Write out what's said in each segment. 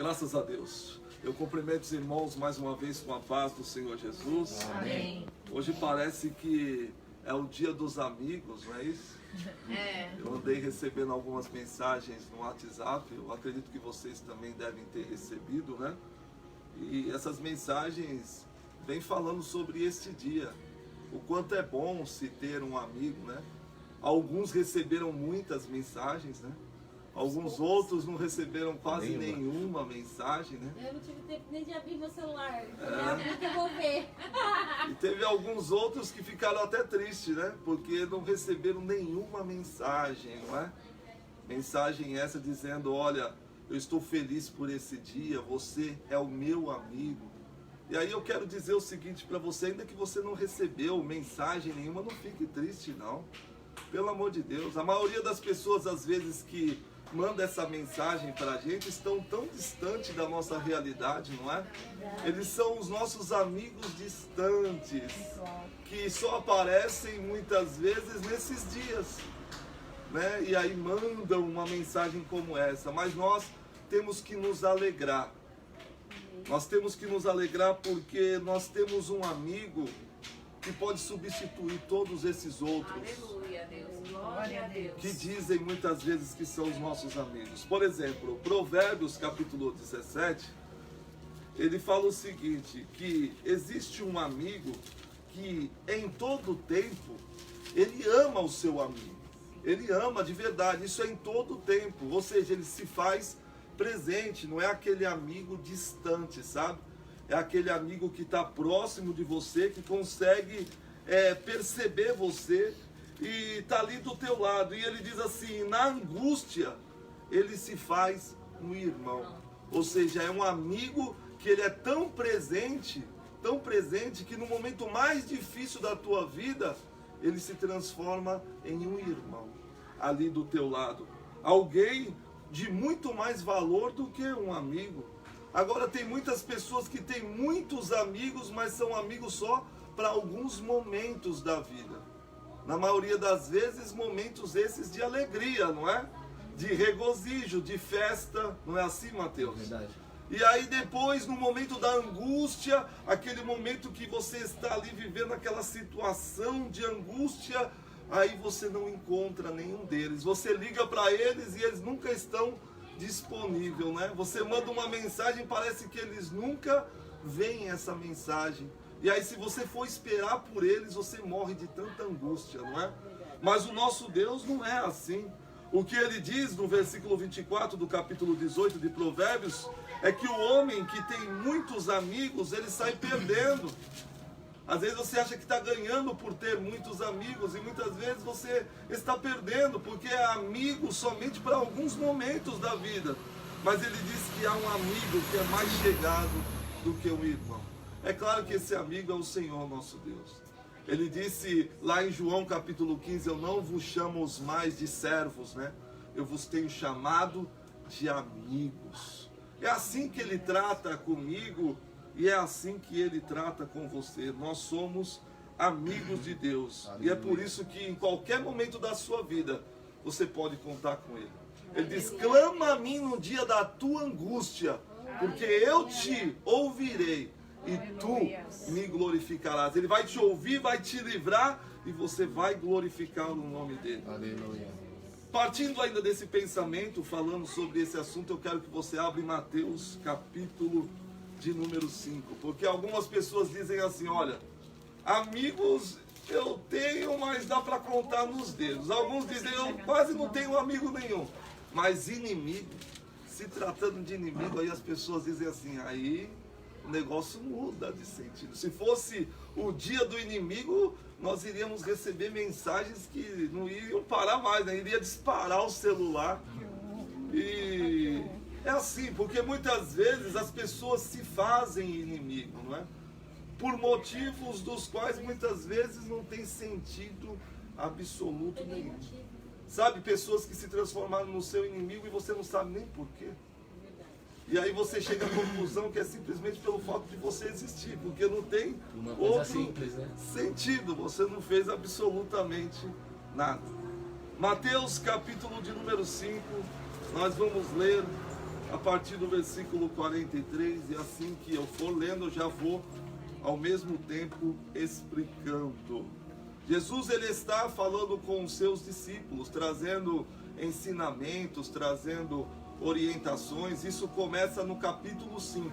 Graças a Deus. Eu cumprimento os irmãos mais uma vez com a paz do Senhor Jesus. Amém. Hoje parece que é o dia dos amigos, não é isso? Eu andei recebendo algumas mensagens no WhatsApp, eu acredito que vocês também devem ter recebido, né? E essas mensagens vêm falando sobre este dia, o quanto é bom se ter um amigo, né? Alguns receberam muitas mensagens, né? Alguns outros não receberam quase nenhuma mensagem, né? Eu não tive tempo nem de abrir meu celular. Eu vou ver. E teve alguns outros que ficaram até tristes, né? Porque não receberam nenhuma mensagem, não é? Mensagem essa dizendo, olha, eu estou feliz por esse dia, você é o meu amigo. E aí eu quero dizer o seguinte para você, ainda que você não recebeu mensagem nenhuma, não fique triste não. Pelo amor de Deus, a maioria das pessoas às vezes que manda essa mensagem para a gente estão tão distante da nossa realidade, não é? Eles são os nossos amigos distantes, que só aparecem muitas vezes nesses dias, né? E aí mandam uma mensagem como essa, mas nós temos que nos alegrar. Nós temos que nos alegrar porque nós temos um amigo que pode substituir todos esses outros. Aleluia, Deus. Glória a Deus. Que dizem muitas vezes que são os nossos amigos. Por exemplo, Provérbios capítulo 17, ele fala o seguinte, que existe um amigo que em todo tempo, ele ama o seu amigo. Ele ama de verdade, isso é em todo tempo, ou seja, ele se faz presente, não é aquele amigo distante, sabe? É aquele amigo que está próximo de você, que consegue perceber você e está ali do teu lado. E ele diz assim, na angústia, ele se faz um irmão. Ou seja, é um amigo que ele é tão presente, que no momento mais difícil da tua vida, ele se transforma em um irmão ali do teu lado. Alguém de muito mais valor do que um amigo. Agora tem muitas pessoas que têm muitos amigos, mas são amigos só para alguns momentos da vida. Na maioria das vezes, momentos esses de alegria, não é? De regozijo, de festa, não é assim, Mateus? Verdade. E aí depois, no momento da angústia, aquele momento que você está ali vivendo aquela situação de angústia, aí você não encontra nenhum deles. Você liga para eles e eles nunca estão disponível, né? Você manda uma mensagem, parece que eles nunca veem essa mensagem. E aí se você for esperar por eles, você morre de tanta angústia, não é? Mas o nosso Deus não é assim. O que ele diz no versículo 24 do capítulo 18 de Provérbios é que o homem que tem muitos amigos, ele sai perdendo. Às vezes você acha que está ganhando por ter muitos amigos e muitas vezes você está perdendo porque é amigo somente para alguns momentos da vida. Mas ele diz que há um amigo que é mais chegado do que um irmão. É claro que esse amigo é o Senhor nosso Deus. Ele disse lá em João capítulo 15, eu não vos chamo mais de servos, né? Eu vos tenho chamado de amigos. É assim que ele trata comigo. E é assim que ele trata com você. Nós somos amigos de Deus. Aleluia. E é por isso que em qualquer momento da sua vida, você pode contar com ele. Ele diz, clama a mim no dia da tua angústia, porque eu te ouvirei e tu me glorificarás. Ele vai te ouvir, vai te livrar e você vai glorificar o nome dele. Aleluia. Partindo ainda desse pensamento, falando sobre esse assunto, eu quero que você abra em Mateus capítulo de número 5, porque algumas pessoas dizem assim, olha, amigos eu tenho, mas dá para contar nos dedos. Alguns dizem, eu quase não tenho amigo nenhum, mas inimigo, se tratando de inimigo, aí as pessoas dizem assim, aí o negócio muda de sentido. Se fosse o dia do inimigo, nós iríamos receber mensagens que não iriam parar mais, né? Iria disparar o celular. E é assim, porque muitas vezes as pessoas se fazem inimigo, não é? Por motivos dos quais muitas vezes não tem sentido absoluto nenhum. Sabe, pessoas que se transformaram no seu inimigo e você não sabe nem porquê. E aí você chega à conclusão que é simplesmente pelo fato de você existir, porque não tem outro simples, né? sentido, você não fez absolutamente nada. Mateus capítulo de número 5, nós vamos ler a partir do versículo 43, e assim que eu for lendo, eu já vou ao mesmo tempo explicando. Jesus, ele está falando com os seus discípulos, trazendo ensinamentos, trazendo orientações. Isso começa no capítulo 5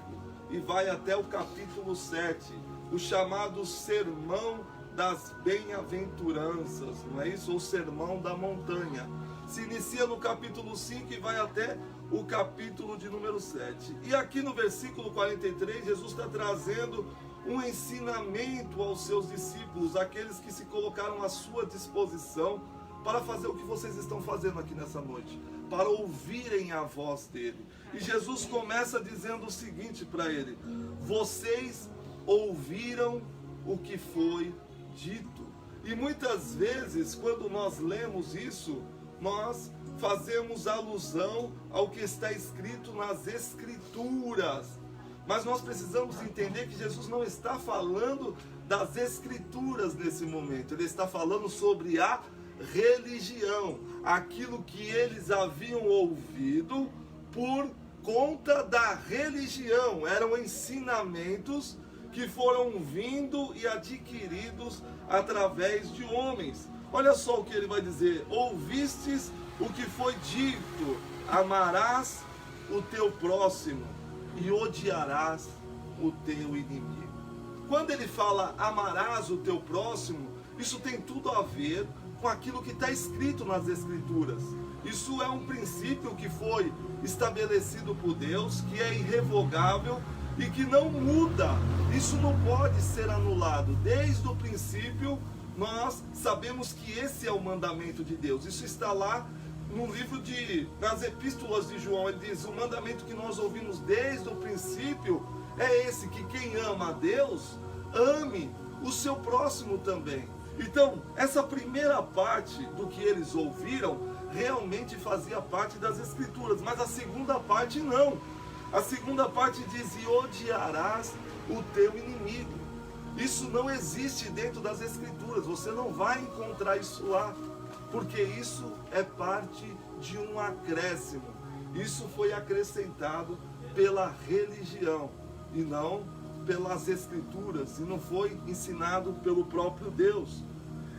e vai até o capítulo 7, o chamado Sermão das Bem-aventuranças, não é isso? Ou Sermão da Montanha. Se inicia no capítulo 5 e vai até o capítulo de número 7. E aqui no versículo 43, Jesus está trazendo um ensinamento aos seus discípulos, aqueles que se colocaram à sua disposição para fazer o que vocês estão fazendo aqui nessa noite, para ouvirem a voz dele. E Jesus começa dizendo o seguinte para ele: vocês ouviram o que foi dito. E muitas vezes, quando nós lemos isso, nós fazemos alusão ao que está escrito nas Escrituras. Mas nós precisamos entender que Jesus não está falando das Escrituras nesse momento. Ele está falando sobre a religião, aquilo que eles haviam ouvido por conta da religião. Eram ensinamentos que foram vindo e adquiridos através de homens. Olha só o que ele vai dizer: ouvistes o que foi dito, amarás o teu próximo e odiarás o teu inimigo. Quando ele fala amarás o teu próximo, isso tem tudo a ver com aquilo que está escrito nas Escrituras. Isso é um princípio que foi estabelecido por Deus, que é irrevogável e que não muda. Isso não pode ser anulado. Desde o princípio, nós sabemos que esse é o mandamento de Deus. Isso está lá no livro nas epístolas de João. Ele diz: o mandamento que nós ouvimos desde o princípio é esse, que quem ama a Deus, ame o seu próximo também. Então, essa primeira parte do que eles ouviram realmente fazia parte das Escrituras, mas a segunda parte não. A segunda parte diz: e odiarás o teu inimigo. Isso não existe dentro das Escrituras, você não vai encontrar isso lá, porque isso é parte de um acréscimo. Isso foi acrescentado pela religião e não pelas Escrituras, e não foi ensinado pelo próprio Deus.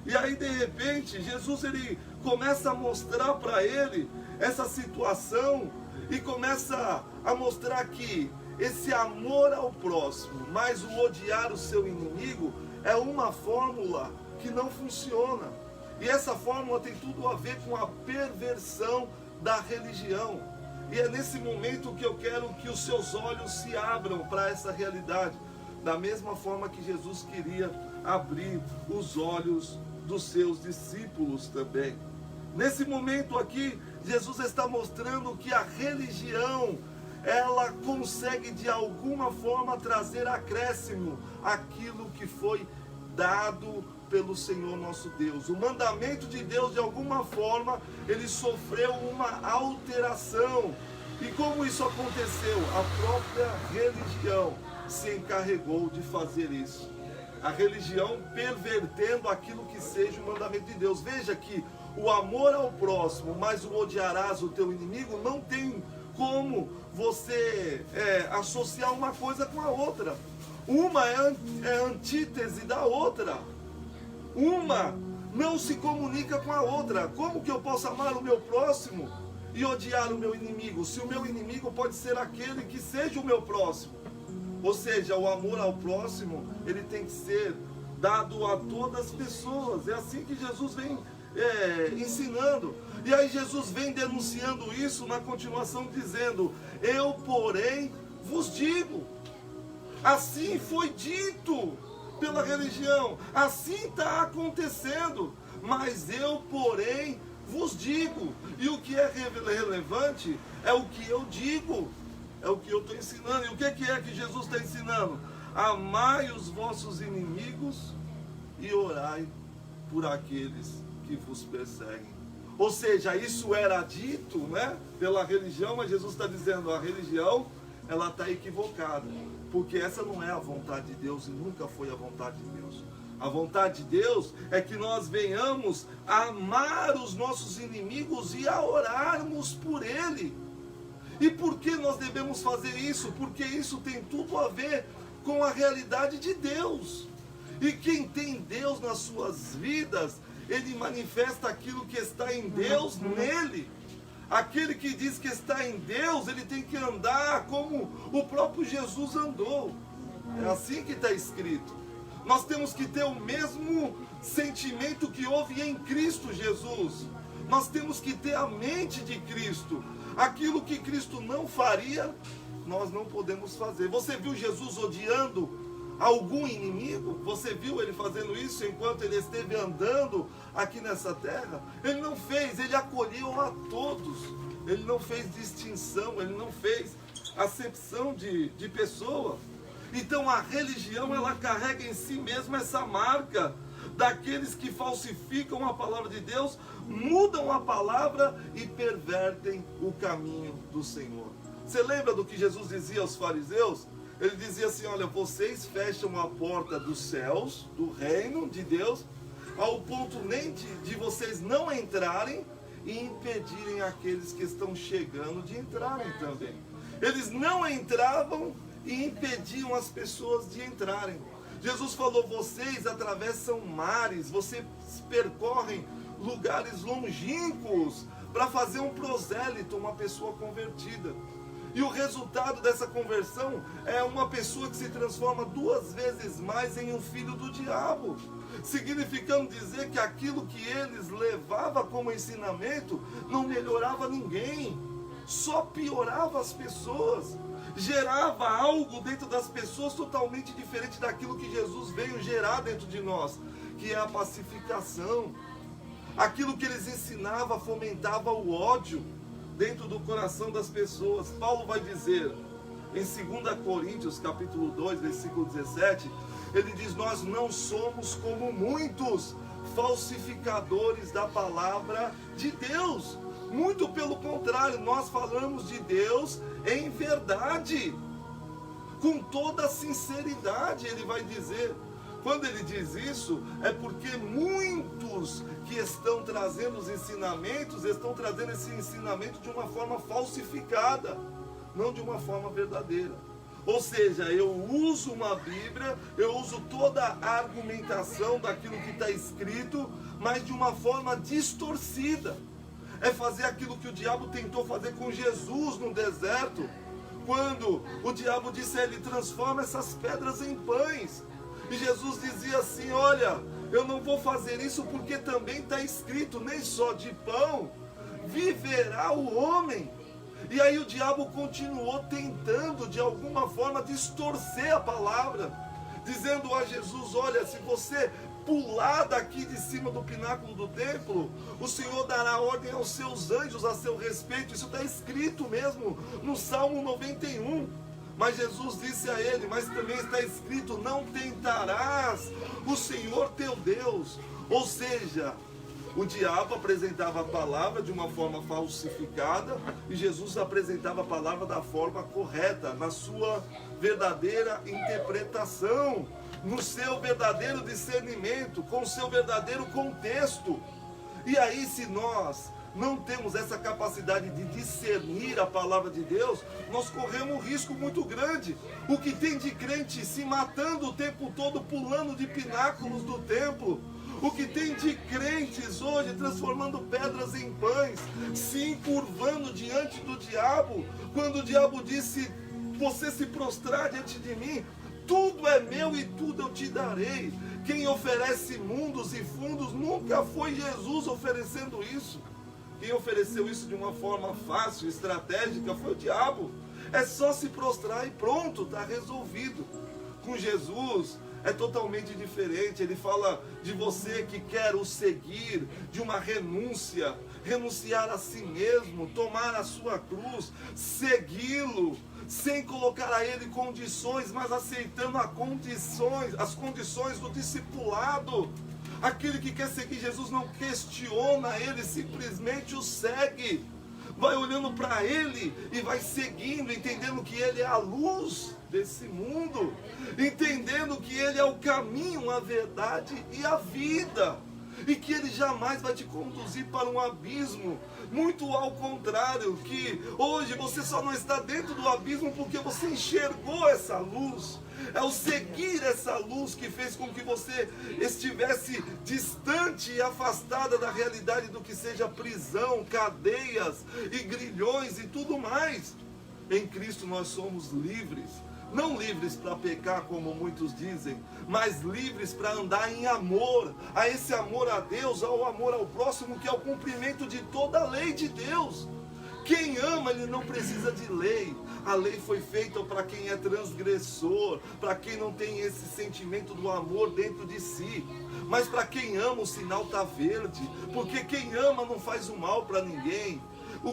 E aí, de repente, Jesus ele começa a mostrar para ele essa situação e começa a mostrar que esse amor ao próximo, mais o odiar o seu inimigo, é uma fórmula que não funciona. E essa fórmula tem tudo a ver com a perversão da religião. E é nesse momento que eu quero que os seus olhos se abram para essa realidade, da mesma forma que Jesus queria abrir os olhos dos seus discípulos também. Nesse momento aqui, Jesus está mostrando que a religião, ela consegue de alguma forma trazer acréscimo àquilo que foi dado pelo Senhor nosso Deus. O mandamento de Deus, de alguma forma, ele sofreu uma alteração. E como isso aconteceu? A própria religião se encarregou de fazer isso. A religião pervertendo aquilo que seja o mandamento de Deus. Veja que o amor ao próximo, mas o odiarás o teu inimigo, não tem como você associar uma coisa com a outra. Uma é antítese da outra. Uma não se comunica com a outra. Como que eu posso amar o meu próximo e odiar o meu inimigo, se o meu inimigo pode ser aquele que seja o meu próximo? Ou seja, o amor ao próximo, ele tem que ser dado a todas as pessoas. É assim que Jesus vem ensinando. E aí Jesus vem denunciando isso na continuação, dizendo: eu, porém, vos digo. Assim foi dito pela religião, assim está acontecendo, mas eu, porém, vos digo. E o que é relevante é o que eu digo, é o que eu estou ensinando. E o que é que Jesus está ensinando? Amai os vossos inimigos e orai por aqueles que vos perseguem. Ou seja, isso era dito, né, pela religião, mas Jesus está dizendo: a religião, ela está equivocada, porque essa não é a vontade de Deus e nunca foi a vontade de Deus. A vontade de Deus é que nós venhamos a amar os nossos inimigos e a orarmos por ele. E por que nós devemos fazer isso? Porque isso tem tudo a ver com a realidade de Deus. E quem tem Deus nas suas vidas, ele manifesta aquilo que está em Deus nele. Aquele que diz que está em Deus, ele tem que andar como o próprio Jesus andou. É assim que está escrito. Nós temos que ter o mesmo sentimento que houve em Cristo Jesus. Nós temos que ter a mente de Cristo. Aquilo que Cristo não faria, nós não podemos fazer. Você viu Jesus odiando algum inimigo? Você viu ele fazendo isso enquanto ele esteve andando aqui nessa terra? Ele não fez, ele acolheu a todos. Ele não fez distinção, ele não fez acepção de pessoa. Então a religião, ela carrega em si mesma essa marca daqueles que falsificam a palavra de Deus, mudam a palavra e pervertem o caminho do Senhor. Você lembra do que Jesus dizia aos fariseus? Ele dizia assim: olha, vocês fecham a porta dos céus, do reino de Deus, ao ponto nem de vocês não entrarem e impedirem aqueles que estão chegando de entrarem também. Eles não entravam e impediam as pessoas de entrarem. Jesus falou: vocês atravessam mares, vocês percorrem lugares longínquos para fazer um prosélito, uma pessoa convertida. E o resultado dessa conversão é uma pessoa que se transforma 2 vezes mais em um filho do diabo. Significando dizer que aquilo que eles levavam como ensinamento não melhorava ninguém, só piorava as pessoas. Gerava algo dentro das pessoas totalmente diferente daquilo que Jesus veio gerar dentro de nós, que é a pacificação. Aquilo que eles ensinavam fomentava o ódio dentro do coração das pessoas. Paulo vai dizer em 2 Coríntios capítulo 2, versículo 17, ele diz: nós não somos como muitos falsificadores da palavra de Deus. Muito pelo contrário, nós falamos de Deus em verdade, com toda a sinceridade. Ele vai dizer, quando ele diz isso, é porque muitos que estão trazendo os ensinamentos, estão trazendo esse ensinamento de uma forma falsificada, não de uma forma verdadeira. Ou seja, eu uso uma Bíblia, eu uso toda a argumentação daquilo que está escrito, mas de uma forma distorcida. É fazer aquilo que o diabo tentou fazer com Jesus no deserto, quando o diabo disse a ele: transforma essas pedras em pães. E Jesus dizia assim: olha, eu não vou fazer isso porque também está escrito, nem só de pão viverá o homem. E aí o diabo continuou tentando de alguma forma distorcer a palavra, dizendo a Jesus: olha, se você pular daqui de cima do pináculo do templo, o Senhor dará ordem aos seus anjos a seu respeito. Isso está escrito mesmo no Salmo 91. Mas Jesus disse a ele: mas também está escrito, não tentarás o Senhor teu Deus. Ou seja, o diabo apresentava a palavra de uma forma falsificada e Jesus apresentava a palavra da forma correta, na sua verdadeira interpretação, no seu verdadeiro discernimento, com o seu verdadeiro contexto. E aí, se nós não temos essa capacidade de discernir a palavra de Deus, nós corremos um risco muito grande. O que tem de crente se matando o tempo todo, pulando de pináculos do templo, o que tem de crentes hoje transformando pedras em pães, se encurvando diante do diabo, quando o diabo disse: você se prostrar diante de mim, tudo é meu e tudo eu te darei. Quem oferece mundos e fundos nunca foi Jesus oferecendo isso. Quem ofereceu isso de uma forma fácil, estratégica, foi o diabo. É só se prostrar e pronto, está resolvido. Com Jesus é totalmente diferente. Ele fala de você que quer o seguir, de uma renúncia, renunciar a si mesmo, tomar a sua cruz, segui-lo, sem colocar a ele condições, mas aceitando as condições do discipulado. Aquele que quer seguir Jesus não questiona ele, simplesmente o segue. Vai olhando para ele e vai seguindo, entendendo que ele é a luz desse mundo, entendendo que ele é o caminho, a verdade e a vida. e que ele jamais vai te conduzir para um abismo. Muito ao contrário, que hoje você só não está dentro do abismo porque você enxergou essa luz. É o seguir essa luz que fez com que você estivesse distante e afastada da realidade do que seja prisão, cadeias e grilhões e tudo mais. Em Cristo nós somos livres. Não livres para pecar, como muitos dizem, mas livres para andar em amor, a esse amor a Deus, ao amor ao próximo, que é o cumprimento de toda a lei de Deus. Quem ama, ele não precisa de lei. A lei foi feita para quem é transgressor, para quem não tem esse sentimento do amor dentro de si. Mas para quem ama, o sinal está verde, porque quem ama não faz o mal para ninguém.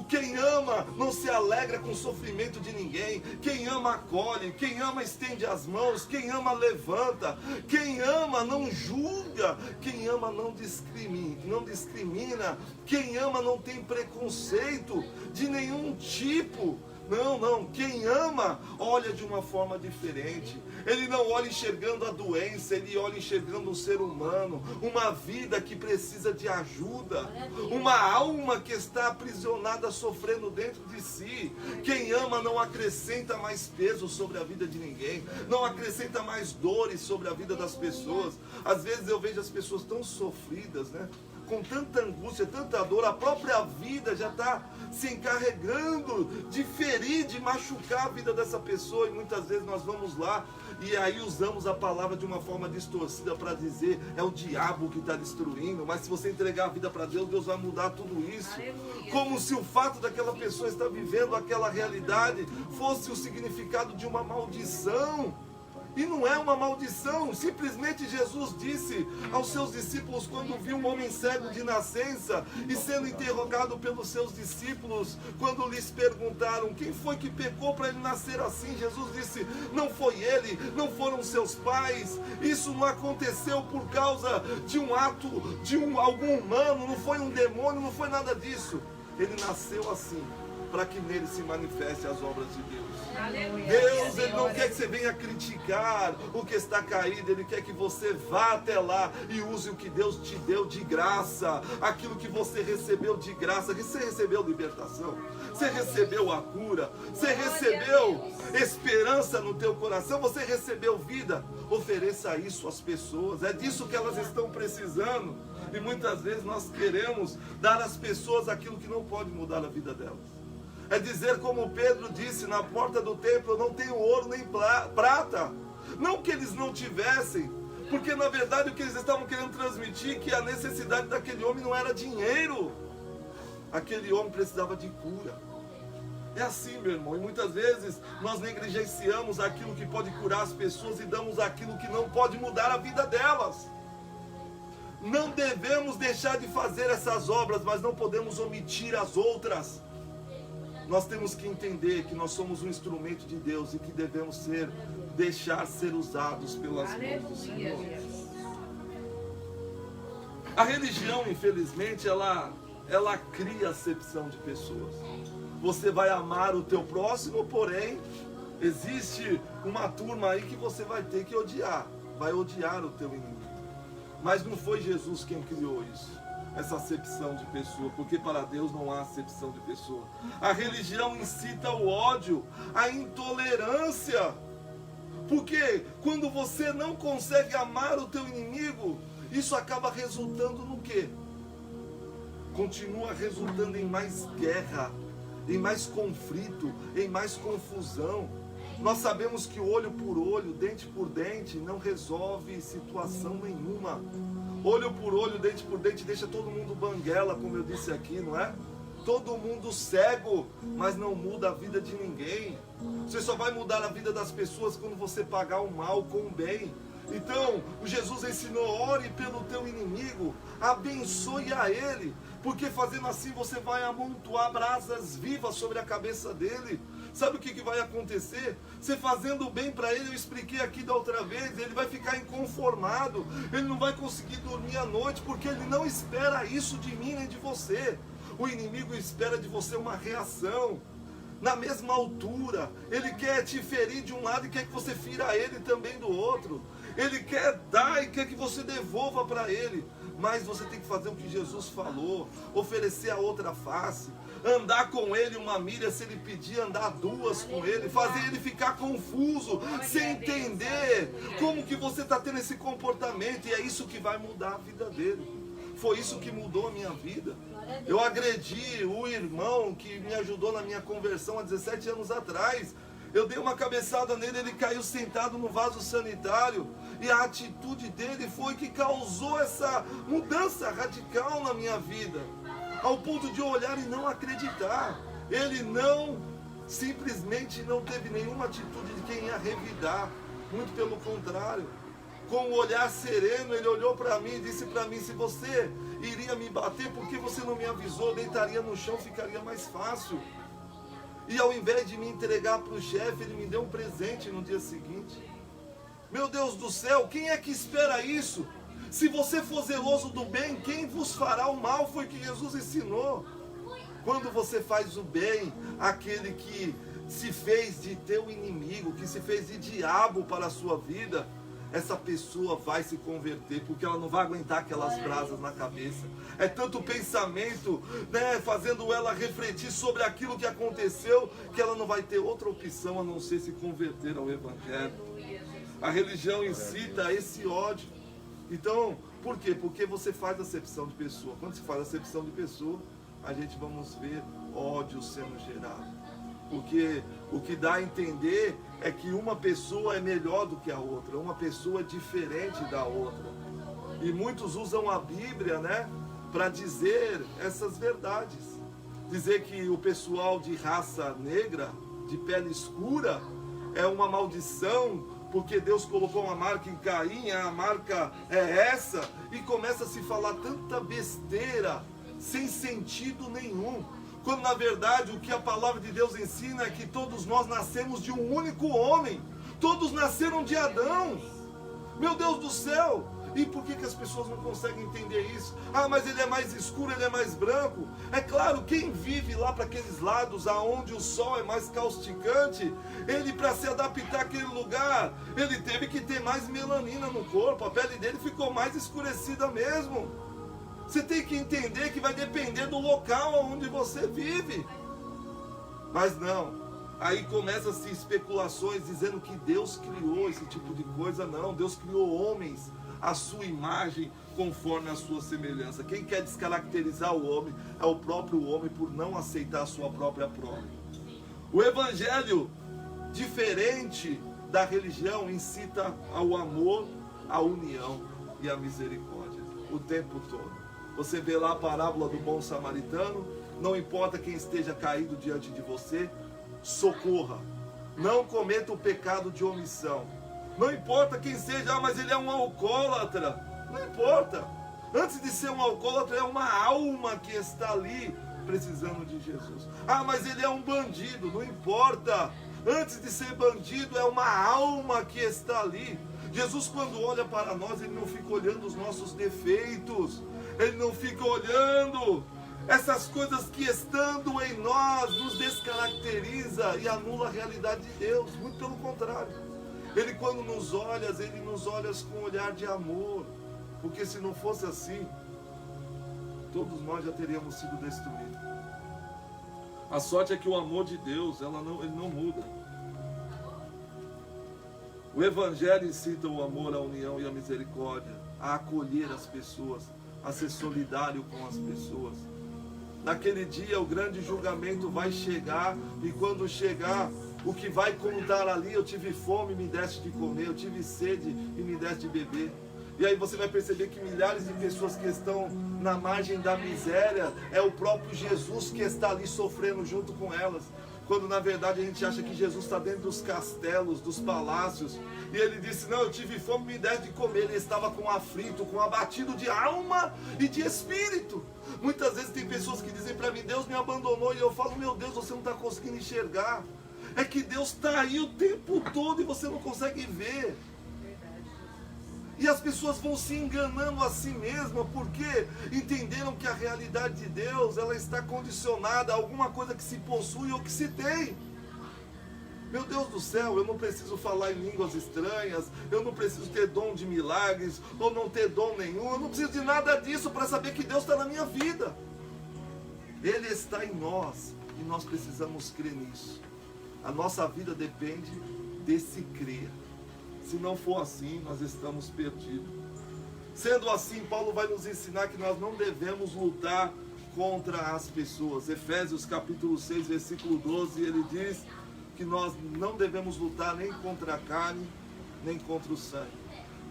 Quem ama não se alegra com o sofrimento de ninguém. Quem ama acolhe, quem ama estende as mãos, quem ama levanta, quem ama não julga, quem ama não discrimina, quem ama não tem preconceito de nenhum tipo. Não, quem ama olha de uma forma diferente. Ele não olha enxergando a doença, ele olha enxergando um ser humano, uma vida que precisa de ajuda, uma alma que está aprisionada, sofrendo dentro de si. Quem ama não acrescenta mais peso sobre a vida de ninguém, não acrescenta mais dores sobre a vida das pessoas. Às vezes eu vejo as pessoas tão sofridas, né? Com tanta angústia, tanta dor, a própria vida já está se encarregando de ferir, de machucar a vida dessa pessoa, e muitas vezes nós vamos lá e aí usamos a palavra de uma forma distorcida para dizer é o diabo que está destruindo, mas se você entregar a vida para Deus, Deus vai mudar tudo isso. Aleluia. Como se o fato daquela pessoa estar vivendo aquela realidade fosse o significado de uma maldição. E não é uma maldição, simplesmente Jesus disse aos seus discípulos, quando viu um homem cego de nascença e sendo interrogado pelos seus discípulos, quando lhes perguntaram quem foi que pecou para ele nascer assim, Jesus disse, não foi ele, não foram seus pais, isso não aconteceu por causa de um ato de algum humano, não foi um demônio, não foi nada disso. Ele nasceu assim, para que nele se manifeste as obras de Deus. Aleluia. Deus, Ele não quer que você venha criticar o que está caído, Ele quer que você vá até lá e use o que Deus te deu de graça, aquilo que você recebeu de graça. Você recebeu libertação, você recebeu a cura, você recebeu esperança no teu coração, você recebeu vida. Ofereça isso às pessoas, é disso que elas estão precisando. E muitas vezes nós queremos dar às pessoas aquilo que não pode mudar a vida delas. É dizer como Pedro disse na porta do templo, eu não tenho ouro nem prata. Não que eles não tivessem, porque na verdade o que eles estavam querendo transmitir, que a necessidade daquele homem não era dinheiro. Aquele homem precisava de cura. É assim, meu irmão, e muitas vezes nós negligenciamos aquilo que pode curar as pessoas e damos aquilo que não pode mudar a vida delas. Não devemos deixar de fazer essas obras, mas não podemos omitir as outras. Nós temos que entender que nós somos um instrumento de Deus e que devemos deixar ser usados pelas mãos do Senhor. A religião, infelizmente, ela cria acepção de pessoas. Você vai amar o teu próximo, porém, existe uma turma aí que você vai ter que odiar. Vai odiar o teu inimigo. Mas não foi Jesus quem criou isso. Essa acepção de pessoa, porque para Deus não há acepção de pessoa. A religião incita o ódio, a intolerância, porque quando você não consegue amar o teu inimigo, isso acaba resultando no quê? Continua resultando em mais guerra, em mais conflito, em mais confusão. Nós sabemos que olho por olho, dente por dente, não resolve situação nenhuma. Olho por olho, dente por dente, deixa todo mundo banguela, como eu disse aqui, não é? Todo mundo cego, mas não muda a vida de ninguém. Você só vai mudar a vida das pessoas quando você pagar o mal com o bem. Então, Jesus ensinou, ore pelo teu inimigo, abençoe a ele, porque fazendo assim você vai amontoar brasas vivas sobre a cabeça dele. Sabe o que vai acontecer? Você fazendo bem para ele, eu expliquei aqui da outra vez, ele vai ficar inconformado, ele não vai conseguir dormir à noite, porque ele não espera isso de mim nem de você. O inimigo espera de você uma reação na mesma altura. Ele quer te ferir de um lado e quer que você fira ele também do outro. Ele quer dar e quer que você devolva para ele. mas você tem que fazer o que Jesus falou, oferecer a outra face, andar com ele 1 milha, se ele pedir, andar 2 com ele, fazer ele ficar confuso, sem entender como que você está tendo esse comportamento, e é isso que vai mudar a vida dele. Foi isso que mudou a minha vida. Eu agredi o irmão que me ajudou na minha conversão há 17 anos atrás. Eu dei uma cabeçada nele, ele caiu sentado no vaso sanitário. E a atitude dele foi que causou essa mudança radical na minha vida. Ao ponto de eu olhar e não acreditar. Ele simplesmente não teve nenhuma atitude de quem ia revidar. Muito pelo contrário. Com um olhar sereno, ele olhou para mim e disse para mim: se você iria me bater, por que você não me avisou? Eu deitaria no chão, ficaria mais fácil. E ao invés de me entregar para o chefe, ele me deu um presente no dia seguinte. Meu Deus do céu, quem é que espera isso? Se você for zeloso do bem, quem vos fará o mal? Foi o que Jesus ensinou. Quando você faz o bem, aquele que se fez de teu inimigo, que se fez de diabo para a sua vida, essa pessoa vai se converter, porque ela não vai aguentar aquelas brasas na cabeça. É tanto pensamento, né, fazendo ela refletir sobre aquilo que aconteceu, que ela não vai ter outra opção a não ser se converter ao Evangelho. A religião incita esse ódio. Então, por quê? Porque você faz acepção de pessoa. Quando se faz acepção de pessoa, a gente vamos ver ódio sendo gerado. Porque o que dá a entender é que uma pessoa é melhor do que a outra, uma pessoa é diferente da outra. E muitos usam a Bíblia, né, para dizer essas verdades. Dizer que o pessoal de raça negra, de pele escura, é uma maldição, porque Deus colocou uma marca em Caim, a marca é essa, e começa a se falar tanta besteira, sem sentido nenhum. Quando na verdade o que a palavra de Deus ensina é que todos nós nascemos de um único homem. Todos nasceram de Adão. Meu Deus do céu! E por que as pessoas não conseguem entender isso? Ah, mas ele é mais escuro, ele é mais branco. É claro, quem vive lá para aqueles lados aonde o sol é mais causticante, ele, para se adaptar àquele lugar, ele teve que ter mais melanina no corpo. A pele dele ficou mais escurecida mesmo. Você tem que entender que vai depender do local onde você vive. Mas não. Aí começam-se especulações dizendo que Deus criou esse tipo de coisa. Não, Deus criou homens à sua imagem, conforme a sua semelhança. Quem quer descaracterizar o homem é o próprio homem por não aceitar a sua própria prole. O Evangelho, diferente da religião, incita ao amor, à união e à misericórdia o tempo todo. Você vê lá a parábola do bom samaritano. Não importa quem esteja caído diante de você, socorra. Não cometa o pecado de omissão. Não importa quem seja, mas ele é um alcoólatra. Não importa. Antes de ser um alcoólatra, é uma alma que está ali precisando de Jesus. Ah, mas ele é um bandido. Não importa. Antes de ser bandido, é uma alma que está ali. Jesus, quando olha para nós, ele não fica olhando os nossos defeitos. Ele não fica olhando essas coisas que, estando em nós, nos descaracteriza e anula a realidade de Deus. Muito pelo contrário. Ele, quando nos olha, ele nos olha com um olhar de amor. Porque se não fosse assim, todos nós já teríamos sido destruídos. A sorte é que o amor de Deus, ele não muda. O Evangelho incita o amor, a união e a misericórdia, a acolher as pessoas, a ser solidário com as pessoas. Naquele dia o grande julgamento vai chegar, e quando chegar, o que vai contar ali: eu tive fome e me deste de comer, eu tive sede e me deste de beber. E aí você vai perceber que milhares de pessoas que estão na margem da miséria, é o próprio Jesus que está ali sofrendo junto com elas. Quando na verdade a gente acha que Jesus está dentro dos castelos, dos palácios. E ele disse: não, eu tive fome e me deste de comer. Ele estava com aflito, com abatido de alma e de espírito. Muitas vezes tem pessoas que dizem para mim: Deus me abandonou. E eu falo: meu Deus, você não está conseguindo enxergar. É que Deus está aí o tempo todo e você não consegue ver. E as pessoas vão se enganando a si mesmas, porque entenderam que a realidade de Deus, ela está condicionada a alguma coisa que se possui ou que se tem. Meu Deus do céu, eu não preciso falar em línguas estranhas, eu não preciso ter dom de milagres, ou não ter dom nenhum, eu não preciso de nada disso para saber que Deus está na minha vida. Ele está em nós e nós precisamos crer nisso. A nossa vida depende desse crer. Se não for assim, nós estamos perdidos. Sendo assim, Paulo vai nos ensinar que nós não devemos lutar contra as pessoas. Efésios capítulo 6, versículo 12, ele diz que nós não devemos lutar nem contra a carne, nem contra o sangue,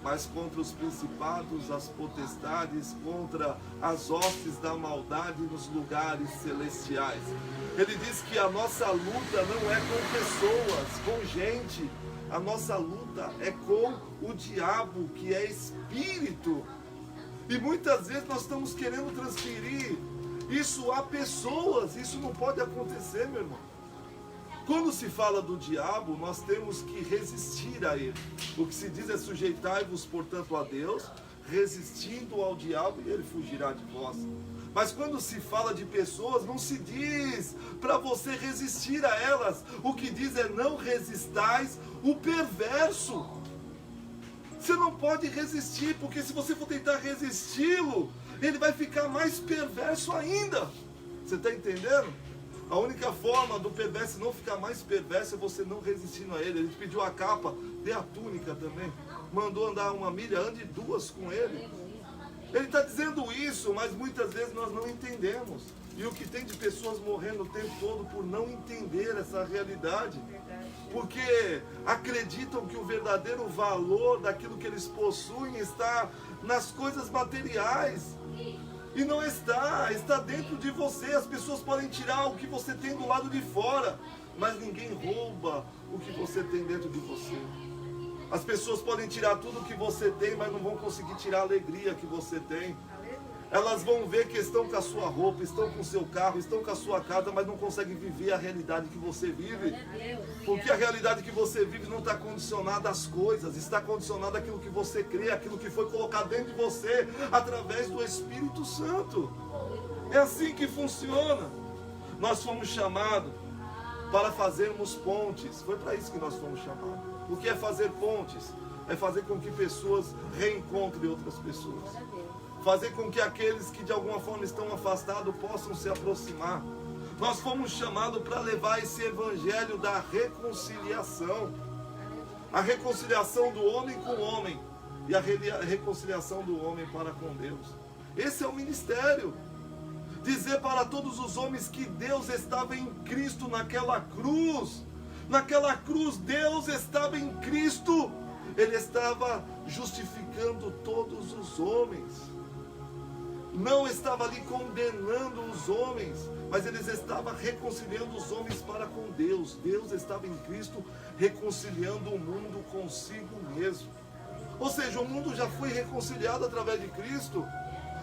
mas contra os principados, as potestades, contra as hostes da maldade nos lugares celestiais. Ele diz que a nossa luta não é com pessoas, com gente. A nossa luta é com o diabo, que é espírito. E muitas vezes nós estamos querendo transferir isso a pessoas. Isso não pode acontecer, meu irmão. Quando se fala do diabo, nós temos que resistir a ele. O que se diz é: sujeitai-vos, portanto, a Deus, resistindo ao diabo, e ele fugirá de vós. Mas quando se fala de pessoas, não se diz para você resistir a elas. O que diz é: não resistais o perverso. Você não pode resistir, porque se você for tentar resisti-lo, ele vai ficar mais perverso ainda. Você está entendendo? A única forma do perverso não ficar mais perverso é você não resistindo a ele. Ele te pediu a capa, dê a túnica também. Mandou andar 1 milha, ande 2 com ele. Ele está dizendo isso, mas muitas vezes nós não entendemos. E o que tem de pessoas morrendo o tempo todo por não entender essa realidade. Porque acreditam que o verdadeiro valor daquilo que eles possuem está nas coisas materiais. E não está, está dentro de você. As pessoas podem tirar o que você tem do lado de fora, mas ninguém rouba o que você tem dentro de você. As pessoas podem tirar tudo o que você tem, mas não vão conseguir tirar a alegria que você tem. Elas vão ver que estão com a sua roupa, estão com o seu carro, estão com a sua casa, mas não conseguem viver a realidade que você vive. Porque a realidade que você vive não está condicionada às coisas, está condicionada àquilo que você crê, àquilo que foi colocado dentro de você, através do Espírito Santo. É assim que funciona. Nós fomos chamados para fazermos pontes. Foi para isso que nós fomos chamados. O que é fazer pontes? É fazer com que pessoas reencontrem outras pessoas. Fazer com que aqueles que de alguma forma estão afastados possam se aproximar. Nós fomos chamados para levar esse evangelho da reconciliação. A reconciliação do homem com o homem e a reconciliação do homem para com Deus. Esse é o ministério. Dizer para todos os homens que Deus estava em Cristo naquela cruz. Naquela cruz Deus estava em Cristo. Ele estava justificando todos os homens. Não estava ali condenando os homens, mas eles estavam reconciliando os homens para com Deus. Deus estava em Cristo reconciliando o mundo consigo mesmo. Ou seja, o mundo já foi reconciliado através de Cristo.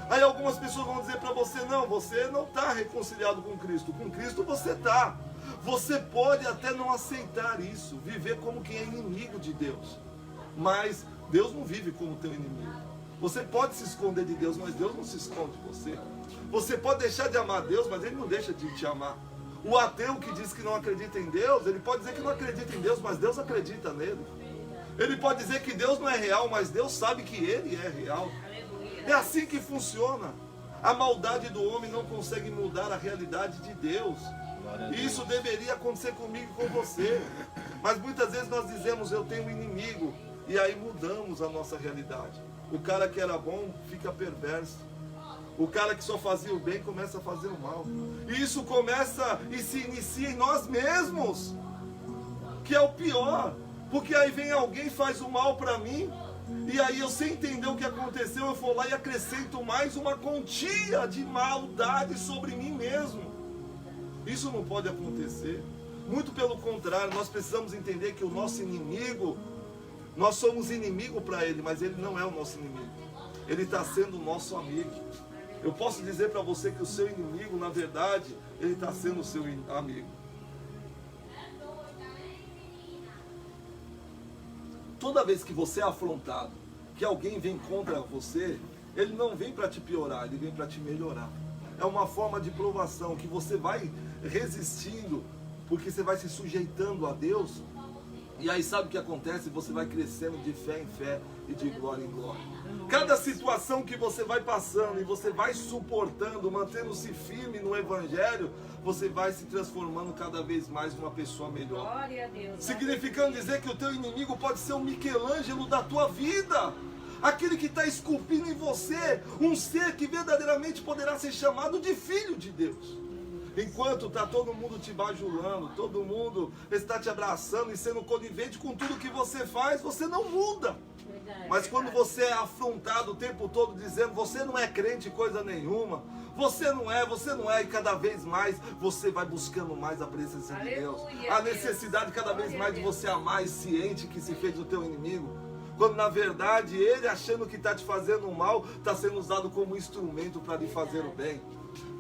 Aí algumas pessoas vão dizer para você: não, você não está reconciliado com Cristo. Com Cristo você está. Você pode até não aceitar isso, viver como quem é inimigo de Deus. Mas Deus não vive como teu inimigo. Você pode se esconder de Deus, mas Deus não se esconde de você. Você pode deixar de amar Deus, mas Ele não deixa de te amar. O ateu que diz que não acredita em Deus, ele pode dizer que não acredita em Deus, mas Deus acredita nele. Ele pode dizer que Deus não é real, mas Deus sabe que Ele é real. É assim que funciona. A maldade do homem não consegue mudar a realidade de Deus. E isso deveria acontecer comigo e com você. Mas muitas vezes nós dizemos: eu tenho um inimigo. E aí mudamos a nossa realidade. O cara que era bom fica perverso. O cara que só fazia o bem começa a fazer o mal. E isso começa e se inicia em nós mesmos. Que é o pior. Porque aí vem alguém e faz o mal para mim. E aí eu, sem entender o que aconteceu, eu vou lá e acrescento mais uma quantia de maldade sobre mim mesmo. Isso não pode acontecer. Muito pelo contrário, nós precisamos entender que o nosso inimigo, nós somos inimigo para ele, mas ele não é o nosso inimigo. Ele está sendo o nosso amigo. Eu posso dizer para você que o seu inimigo, na verdade, ele está sendo o seu amigo. Toda vez que você é afrontado, que alguém vem contra você, ele não vem para te piorar, ele vem para te melhorar. É uma forma de provação que você vai resistindo porque você vai se sujeitando a Deus. E aí sabe o que acontece? Você vai crescendo de fé em fé e de glória em glória. Cada situação que você vai passando e você vai suportando, mantendo-se firme no Evangelho, você vai se transformando cada vez mais numa pessoa melhor. Glória a Deus. Significando dizer que o teu inimigo pode ser o Michelangelo da tua vida. Aquele que está esculpindo em você um ser que verdadeiramente poderá ser chamado de filho de Deus. Enquanto está todo mundo te bajulando, todo mundo está te abraçando e sendo conivente com tudo que você faz, você não muda. Mas quando você é afrontado o tempo todo dizendo você não é crente coisa nenhuma, você não é, e cada vez mais você vai buscando mais a presença de Deus. A necessidade cada vez mais de você amar esse ente que se fez o teu inimigo. Quando na verdade ele, achando que está te fazendo o mal, está sendo usado como instrumento para lhe fazer o bem.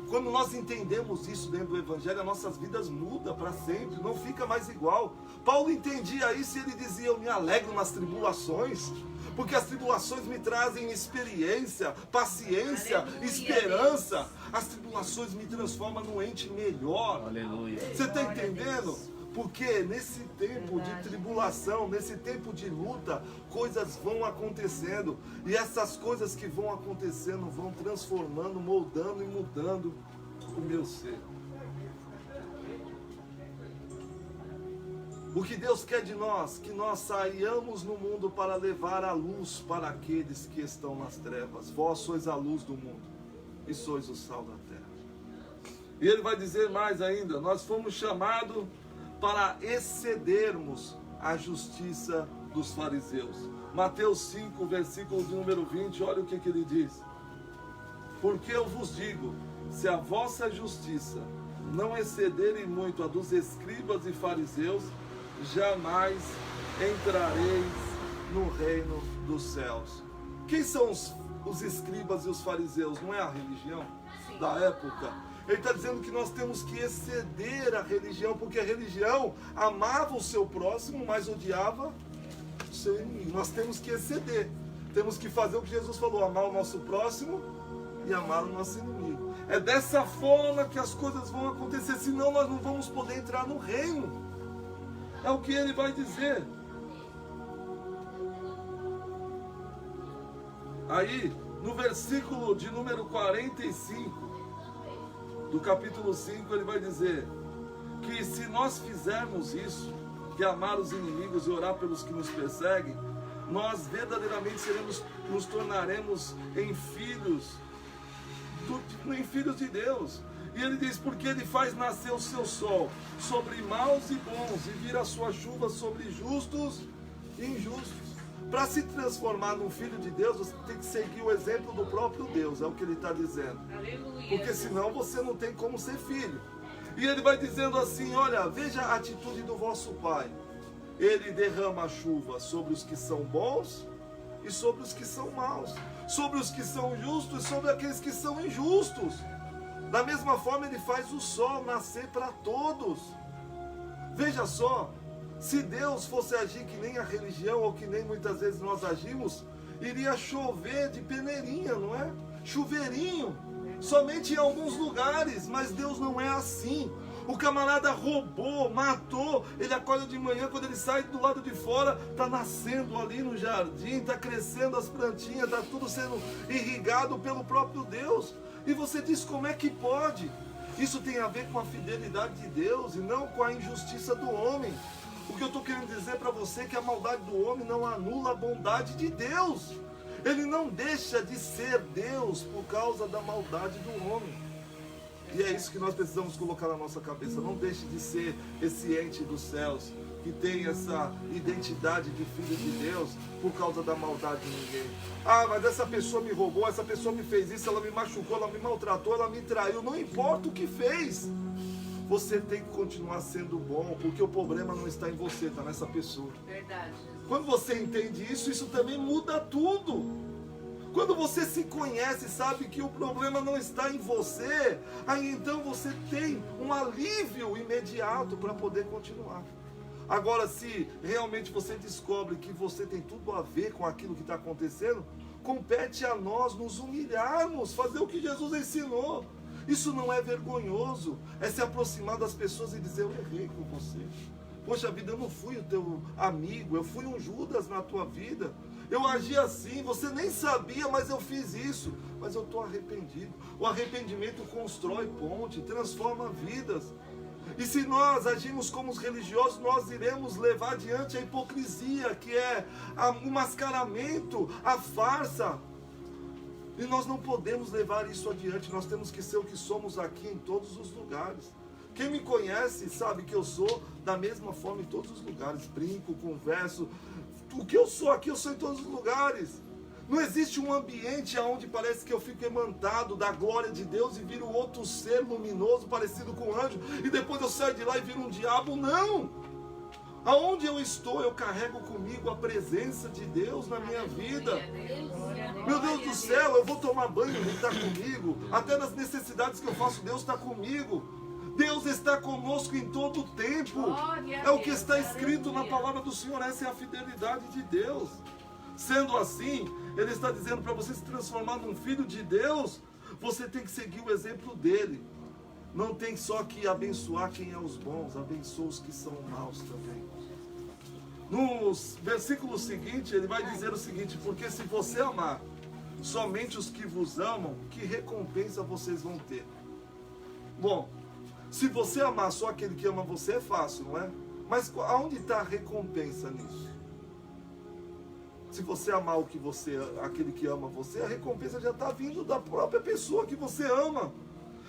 Quando nós entendemos isso dentro do Evangelho, as nossas vidas mudam para sempre, não fica mais igual. Paulo entendia isso e ele dizia, eu me alegro nas tribulações, porque as tribulações me trazem experiência, paciência, aleluia, esperança. Deus. As tribulações me transformam num ente melhor. Aleluia. Você está entendendo? Porque nesse tempo de tribulação, nesse tempo de luta, coisas vão acontecendo. E essas coisas que vão acontecendo vão transformando, moldando e mudando o meu ser. O que Deus quer de nós? Que nós saiamos no mundo para levar a luz para aqueles que estão nas trevas. Vós sois a luz do mundo e sois o sal da terra. E ele vai dizer mais ainda, nós fomos chamados para excedermos a justiça dos fariseus. Mateus 5, versículo de número 20, olha o que ele diz. Porque eu vos digo, se a vossa justiça não excederem muito a dos escribas e fariseus, jamais entrareis no reino dos céus. Quem são os escribas e os fariseus? Não é a religião da época? Ele está dizendo que nós temos que exceder a religião, porque a religião amava o seu próximo, mas odiava o seu inimigo. Nós temos que exceder. Temos que fazer o que Jesus falou, amar o nosso próximo e amar o nosso inimigo. É dessa forma que as coisas vão acontecer, senão nós não vamos poder entrar no reino. É o que ele vai dizer. Aí, no versículo de número 45, do capítulo 5, ele vai dizer que se nós fizermos isso, que é amar os inimigos e orar pelos que nos perseguem, nós verdadeiramente nos tornaremos em filhos de Deus. E ele diz, porque ele faz nascer o seu sol sobre maus e bons, e vira a sua chuva sobre justos e injustos. Para se transformar num filho de Deus, você tem que seguir o exemplo do próprio Deus, é o que ele está dizendo. Aleluia. Porque senão você não tem como ser filho. E ele vai dizendo assim, olha, veja a atitude do vosso Pai. Ele derrama a chuva sobre os que são bons e sobre os que são maus. Sobre os que são justos e sobre aqueles que são injustos. Da mesma forma ele faz o sol nascer para todos. Veja só. Se Deus fosse agir que nem a religião, ou que nem muitas vezes nós agimos, iria chover de peneirinha, não é? Chuveirinho, somente em alguns lugares, mas Deus não é assim. O camarada roubou, matou, ele acorda de manhã, quando ele sai do lado de fora, está nascendo ali no jardim, está crescendo as plantinhas, está tudo sendo irrigado pelo próprio Deus. E você diz, como é que pode? Isso tem a ver com a fidelidade de Deus e não com a injustiça do homem. O que eu estou querendo dizer para você é que a maldade do homem não anula a bondade de Deus. Ele não deixa de ser Deus por causa da maldade do homem. E é isso que nós precisamos colocar na nossa cabeça. Não deixe de ser esse ente dos céus, que tem essa identidade de filho de Deus por causa da maldade de ninguém. Ah, mas essa pessoa me roubou, essa pessoa me fez isso, ela me machucou, ela me maltratou, ela me traiu. Não importa o que fez. Você tem que continuar sendo bom, porque o problema não está em você, está nessa pessoa. Verdade. Quando você entende isso, isso também muda tudo. Quando você se conhece e sabe que o problema não está em você, aí então você tem um alívio imediato para poder continuar. Agora, se realmente você descobre que você tem tudo a ver com aquilo que está acontecendo, compete a nós nos humilharmos, fazer o que Jesus ensinou. Isso não é vergonhoso. É se aproximar das pessoas e dizer: eu errei com você. Poxa vida, eu não fui o teu amigo, eu fui um Judas na tua vida. Eu agi assim, você nem sabia, mas eu fiz isso. Mas eu estou arrependido. O arrependimento constrói ponte, transforma vidas. E se nós agimos como os religiosos, nós iremos levar adiante a hipocrisia, que é o mascaramento, a farsa. E nós não podemos levar isso adiante. Nós temos que ser o que somos aqui em todos os lugares. Quem me conhece sabe que eu sou da mesma forma em todos os lugares. Brinco, converso. O que eu sou aqui, eu sou em todos os lugares. Não existe um ambiente onde parece que eu fico emantado da glória de Deus e viro outro ser luminoso parecido com um anjo e depois eu saio de lá e viro um diabo. Não! Aonde eu estou, eu carrego comigo a presença de Deus na minha vida. Meu Deus do céu, eu vou tomar banho, Ele está comigo. Até nas necessidades que eu faço, Deus está comigo. Deus está conosco em todo o tempo. É o que está escrito na palavra do Senhor. Essa é a fidelidade de Deus. Sendo assim, Ele está dizendo para você se transformar num filho de Deus, você tem que seguir o exemplo dele. Não tem só que abençoar quem é os bons, abençoa os que são maus também. No versículo seguinte, ele vai dizer o seguinte: porque se você amar somente os que vos amam, que recompensa vocês vão ter? Bom, se você amar só aquele que ama você, é fácil, não é? Mas aonde está a recompensa nisso? Se você amar aquele que ama você, a recompensa já está vindo da própria pessoa que você ama.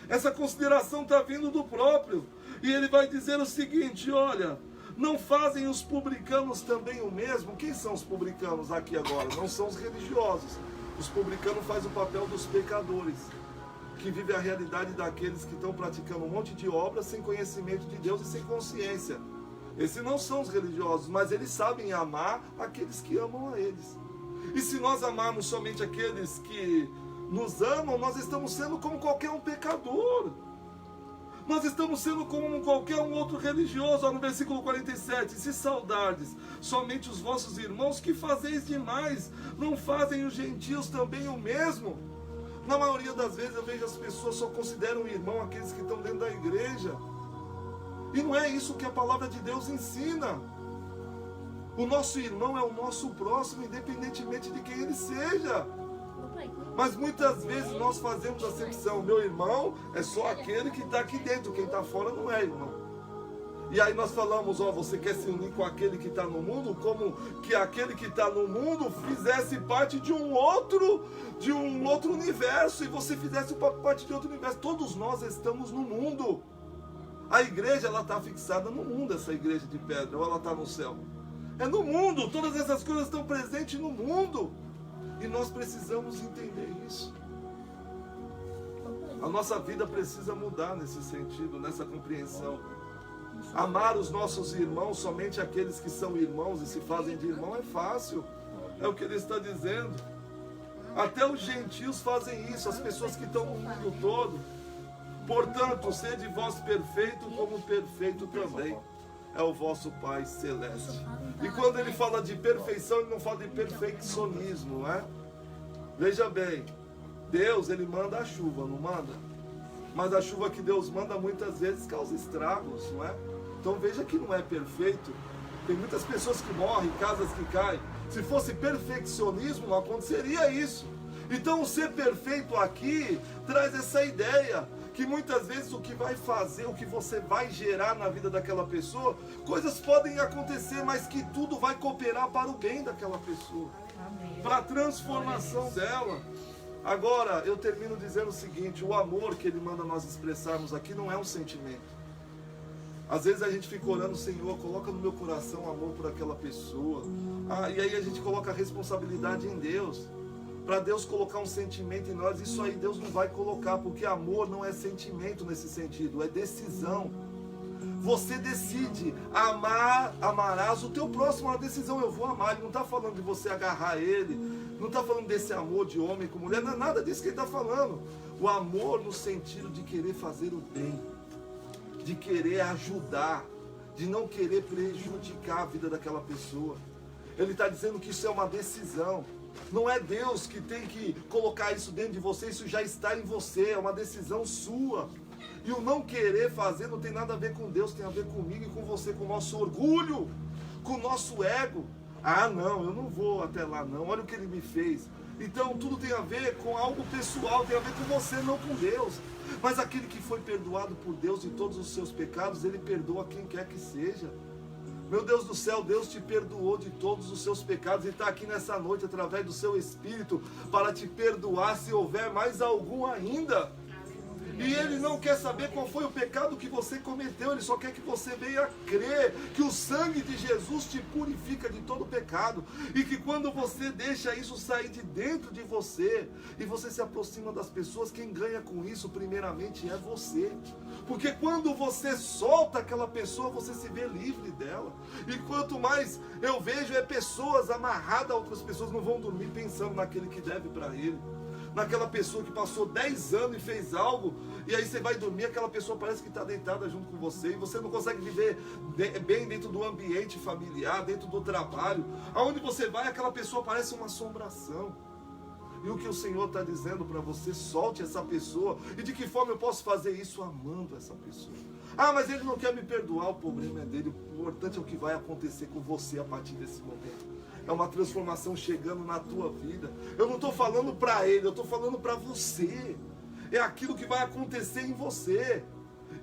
Essa consideração está vindo do próprio. E ele vai dizer o seguinte: olha, não fazem os publicanos também o mesmo? Quem são os publicanos aqui agora? Não são os religiosos. Os publicanos fazem o papel dos pecadores, que vive a realidade daqueles que estão praticando um monte de obras sem conhecimento de Deus e sem consciência. Esses não são os religiosos, mas eles sabem amar aqueles que amam a eles. E se nós amarmos somente aqueles que nos amam, nós estamos sendo como qualquer um pecador. Nós estamos sendo como qualquer um outro religioso. Olha no versículo 47, se saudardes somente os vossos irmãos, que fazeis demais? Não fazem os gentios também o mesmo? Na maioria das vezes eu vejo as pessoas só consideram irmão aqueles que estão dentro da igreja. E não é isso que a palavra de Deus ensina. O nosso irmão é o nosso próximo, independentemente de quem ele seja. Mas muitas vezes nós fazemos acepção: meu irmão é só aquele que está aqui dentro, quem está fora não é irmão. E aí nós falamos: ó, você quer se unir com aquele que está no mundo, como que aquele que está no mundo fizesse parte de um outro universo, e você fizesse parte de outro universo. Todos nós estamos no mundo. A igreja, ela está fixada no mundo, essa igreja de pedra, ou ela está no céu? É no mundo, todas essas coisas estão presentes no mundo. E nós precisamos entender isso. A nossa vida precisa mudar nesse sentido, nessa compreensão. Amar os nossos irmãos, somente aqueles que são irmãos e se fazem de irmão, é fácil. É o que ele está dizendo. Até os gentios fazem isso, as pessoas que estão no mundo todo. Portanto, sede vós perfeito, como perfeito também é o vosso Pai Celeste. E quando ele fala de perfeição, ele não fala de perfeccionismo, não é? Veja bem, Deus, ele manda a chuva, não manda? Mas a chuva que Deus manda muitas vezes causa estragos, não é? Então veja que não é perfeito. Tem muitas pessoas que morrem, casas que caem. Se fosse perfeccionismo, não aconteceria isso. Então o ser perfeito aqui traz essa ideia que muitas vezes o que vai fazer, o que você vai gerar na vida daquela pessoa, coisas podem acontecer, mas que tudo vai cooperar para o bem daquela pessoa, para a transformação dela. Agora, eu termino dizendo o seguinte: o amor que ele manda nós expressarmos aqui não é um sentimento. Às vezes a gente fica orando: Senhor, coloca no meu coração amor por aquela pessoa. E aí a gente coloca a responsabilidade em Deus. Para Deus colocar um sentimento em nós, isso aí Deus não vai colocar, porque amor não é sentimento nesse sentido, é decisão. Você decide amar, amarás o teu próximo, é uma decisão. Eu vou amar. Ele não está falando de você agarrar ele, não está falando desse amor de homem com mulher, não é nada disso que ele está falando. O amor no sentido de querer fazer o bem, de querer ajudar, de não querer prejudicar a vida daquela pessoa. Ele está dizendo que isso é uma decisão. Não é Deus que tem que colocar isso dentro de você, isso já está em você, é uma decisão sua. E o não querer fazer não tem nada a ver com Deus, tem a ver comigo e com você, com o nosso orgulho, com o nosso ego. Ah, não, eu não vou até lá não, olha o que ele me fez. Então tudo tem a ver com algo pessoal, tem a ver com você, não com Deus. Mas aquele que foi perdoado por Deus de todos os seus pecados, ele perdoa quem quer que seja. Meu Deus do céu, Deus te perdoou de todos os seus pecados e está aqui nessa noite através do seu Espírito para te perdoar se houver mais algum ainda. E Ele não quer saber qual foi o pecado que você cometeu, Ele só quer que você venha crer que o sangue de Jesus te purifica de todo pecado. E que quando você deixa isso sair de dentro de você, e você se aproxima das pessoas, quem ganha com isso primeiramente é você. Porque quando você solta aquela pessoa, você se vê livre dela. E quanto mais eu vejo pessoas amarradas a outras pessoas, não vão dormir pensando naquele que deve para ele. Naquela pessoa que passou 10 anos e fez algo, e aí você vai dormir, aquela pessoa parece que está deitada junto com você, e você não consegue viver bem dentro do ambiente familiar, dentro do trabalho. Aonde você vai, aquela pessoa parece uma assombração. E o que o Senhor está dizendo para você, solte essa pessoa. E de que forma eu posso fazer isso? Amando essa pessoa. Ah, mas ele não quer me perdoar, o problema é dele. O importante é o que vai acontecer com você a partir desse momento. É uma transformação chegando na tua vida. Eu não estou falando para ele, eu estou falando para você. É aquilo que vai acontecer em você.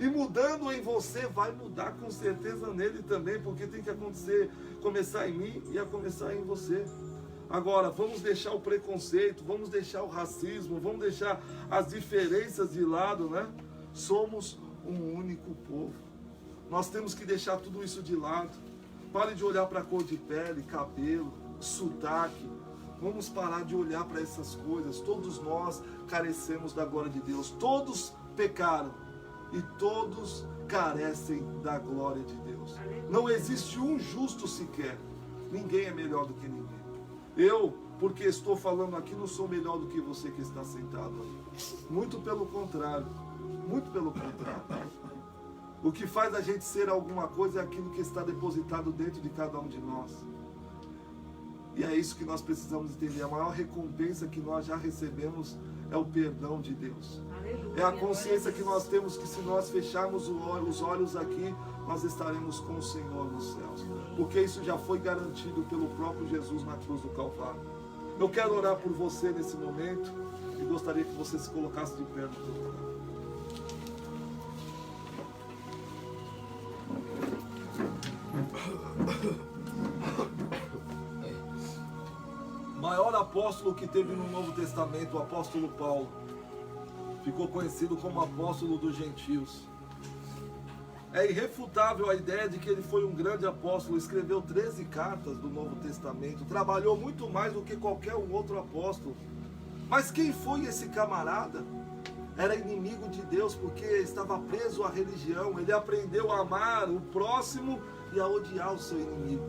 E mudando em você, vai mudar com certeza nele também, porque tem que acontecer, começar em mim e a começar em você. Agora, vamos deixar o preconceito, vamos deixar o racismo, vamos deixar as diferenças de lado, né? Somos um único povo. Nós temos que deixar tudo isso de lado. Pare de olhar para a cor de pele, cabelo, sotaque. Vamos parar de olhar para essas coisas. Todos nós carecemos da glória de Deus. Todos pecaram e todos carecem da glória de Deus. Não existe um justo sequer. Ninguém é melhor do que ninguém. Eu, porque estou falando aqui, não sou melhor do que você que está sentado aí. Muito pelo contrário. Muito pelo contrário. O que faz a gente ser alguma coisa é aquilo que está depositado dentro de cada um de nós. E é isso que nós precisamos entender. A maior recompensa que nós já recebemos é o perdão de Deus. É a consciência que nós temos que se nós fecharmos os olhos aqui, nós estaremos com o Senhor nos céus. Porque isso já foi garantido pelo próprio Jesus na cruz do Calvário. Eu quero orar por você nesse momento e gostaria que você se colocasse de pé no teu lugar. O maior apóstolo que teve no Novo Testamento, o apóstolo Paulo, ficou conhecido como apóstolo dos gentios. É irrefutável a ideia de que ele foi um grande apóstolo, escreveu 13 cartas do Novo Testamento, trabalhou muito mais do que qualquer outro apóstolo. Mas quem foi esse camarada? Era inimigo de Deus porque estava preso à religião. Ele aprendeu a amar o próximo e a odiar o seu inimigo.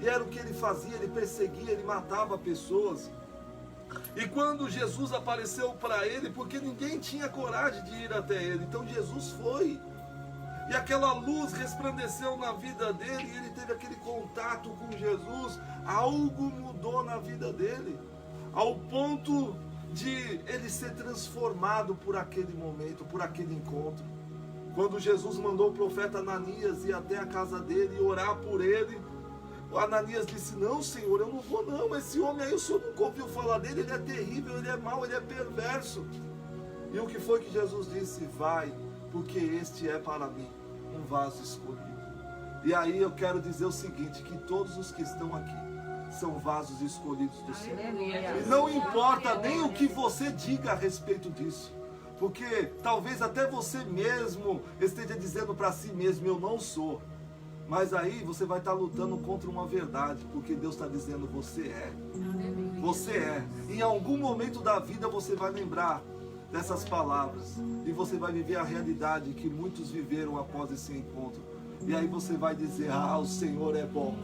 E era o que ele fazia, ele perseguia, ele matava pessoas. E quando Jesus apareceu para ele, porque ninguém tinha coragem de ir até ele, então Jesus foi. E aquela luz resplandeceu na vida dele, e ele teve aquele contato com Jesus. Algo mudou na vida dele, ao ponto de ele ser transformado por aquele momento, por aquele encontro. Quando Jesus mandou o profeta Ananias ir até a casa dele e orar por ele, o Ananias disse: não, Senhor, eu não vou não, esse homem aí o Senhor nunca ouviu falar dele, ele é terrível, ele é mau, ele é perverso. E o que foi que Jesus disse? Vai, porque este é para mim um vaso escolhido. E aí eu quero dizer o seguinte, que todos os que estão aqui são vasos escolhidos do Senhor. E não importa nem o que você diga a respeito disso, porque talvez até você mesmo esteja dizendo para si mesmo: eu não sou. Mas aí você vai estar lutando contra uma verdade, porque Deus está dizendo: você é. Você é. Em algum momento da vida você vai lembrar dessas palavras e você vai viver a realidade que muitos viveram após esse encontro. E aí você vai dizer: ah, o Senhor é bom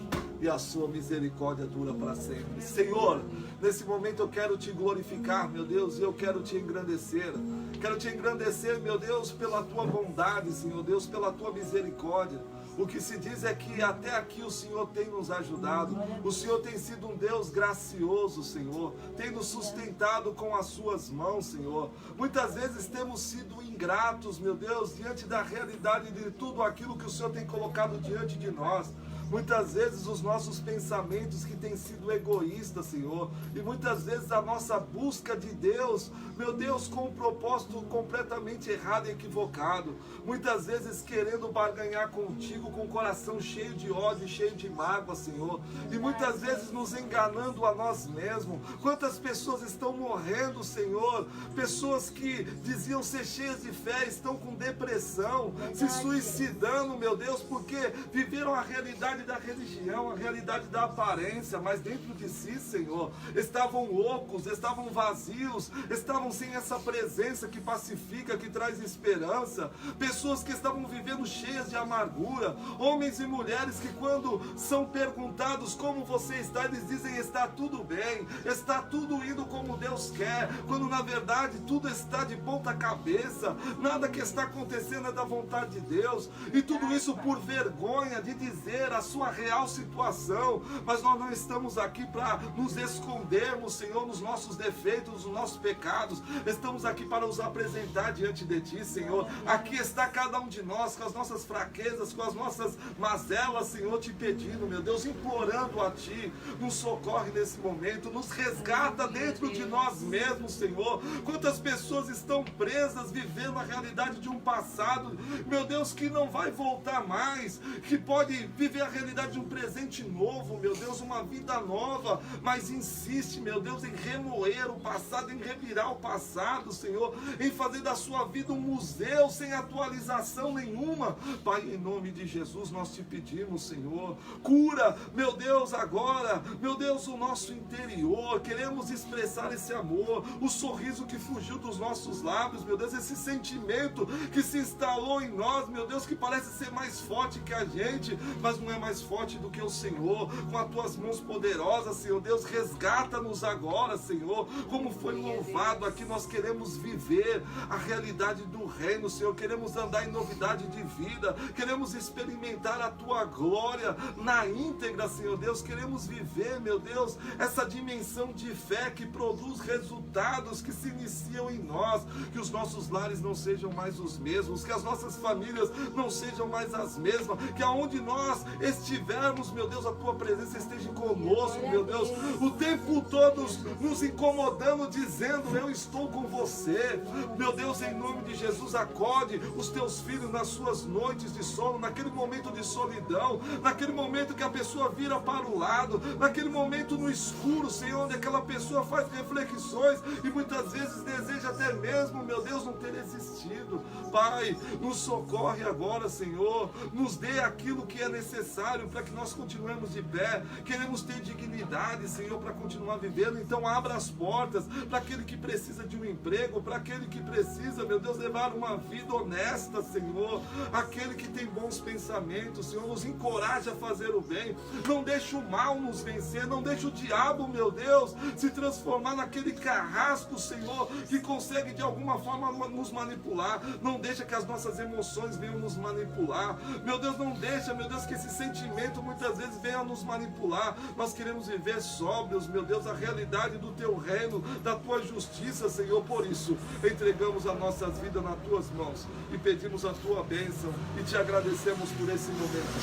e a sua misericórdia dura para sempre. Senhor, nesse momento eu quero te glorificar, meu Deus, e eu quero te engrandecer. Quero te engrandecer, meu Deus, pela tua bondade, Senhor Deus, pela tua misericórdia. O que se diz é que até aqui o Senhor tem nos ajudado. O Senhor tem sido um Deus gracioso, Senhor. Tem nos sustentado com as suas mãos, Senhor. Muitas vezes temos sido ingratos, meu Deus, diante da realidade de tudo aquilo que o Senhor tem colocado diante de nós. Muitas vezes os nossos pensamentos que têm sido egoístas, Senhor, e muitas vezes a nossa busca de Deus, meu Deus, com um propósito completamente errado e equivocado. Muitas vezes querendo barganhar contigo com o coração cheio de ódio, cheio de mágoa, Senhor, e muitas vezes nos enganando a nós mesmos. Quantas pessoas estão morrendo, Senhor, pessoas que diziam ser cheias de fé, estão com depressão, se suicidando, meu Deus, porque viveram a realidade da religião, a realidade da aparência, mas dentro de si, Senhor, estavam ocos, estavam vazios, estavam sem essa presença que pacifica, que traz esperança. Pessoas que estavam vivendo cheias de amargura, homens e mulheres que quando são perguntados como você está, eles dizem está tudo bem, está tudo indo como Deus quer, quando na verdade tudo está de ponta cabeça, nada que está acontecendo é da vontade de Deus, e tudo isso por vergonha de dizer a sua real situação. Mas nós não estamos aqui para nos escondermos, Senhor, nos nossos defeitos, nos nossos pecados. Estamos aqui para os apresentar diante de Ti, Senhor. Aqui está cada um de nós, com as nossas fraquezas, com as nossas mazelas, Senhor, te pedindo, meu Deus, implorando a Ti, nos socorre nesse momento, nos resgata dentro de nós mesmos, Senhor. Quantas pessoas estão presas, vivendo a realidade de um passado, meu Deus, que não vai voltar mais, que pode viver a realidade de um presente novo, meu Deus, uma vida nova, mas insiste, meu Deus, em remoer o passado, em revirar o passado, Senhor, em fazer da sua vida um museu sem atualização nenhuma. Pai, em nome de Jesus, nós te pedimos, Senhor, cura, meu Deus, agora, meu Deus, o nosso interior. Queremos expressar esse amor, o sorriso que fugiu dos nossos lábios, meu Deus, esse sentimento que se instalou em nós, meu Deus, que parece ser mais forte que a gente, mas não é mais forte do que o Senhor. Com as tuas mãos poderosas, Senhor Deus, resgata-nos agora, Senhor, como foi louvado aqui. Nós queremos viver a realidade do reino, Senhor, queremos andar em novidade de vida, queremos experimentar a tua glória na íntegra, Senhor Deus, queremos viver, meu Deus, essa dimensão de fé que produz resultados que se iniciam em nós, que os nossos lares não sejam mais os mesmos, que as nossas famílias não sejam mais as mesmas, que aonde nós estivermos, meu Deus, a tua presença esteja conosco, meu Deus, o tempo todo nos incomodando, dizendo eu estou com você, meu Deus, em nome de Jesus, acorde os teus filhos nas suas noites de sono, naquele momento de solidão, naquele momento que a pessoa vira para o lado, naquele momento no escuro, Senhor, onde aquela pessoa faz reflexões e muitas vezes deseja até mesmo, meu Deus, não ter existido. Pai, nos socorre agora, Senhor, nos dê aquilo que é necessário para que nós continuemos de pé. Queremos ter dignidade, Senhor, para continuar vivendo. Então abra as portas para aquele que precisa de um emprego, para aquele que precisa, meu Deus, levar uma vida honesta, Senhor, aquele que tem bons pensamentos, Senhor, nos encoraja a fazer o bem. Não deixe o mal nos vencer, não deixe o diabo, meu Deus, se transformar naquele carrasco, Senhor, que consegue de alguma forma nos manipular. Não deixa que as nossas emoções venham nos manipular, meu Deus, não deixa, meu Deus, que esse sentimento muitas vezes venha nos manipular. Nós queremos viver sóbrios, meu Deus, a realidade do teu reino, da tua justiça, Senhor. Por isso, entregamos as nossas vidas nas tuas mãos e pedimos a tua bênção e te agradecemos por esse momento,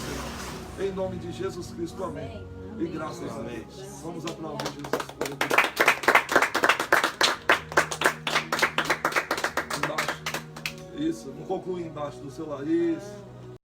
Senhor. Em nome de Jesus Cristo, amém. E graças a Deus. Vamos aplaudir Jesus por ele. Embaixo. Isso, vamos concluir embaixo do seu lado. Isso.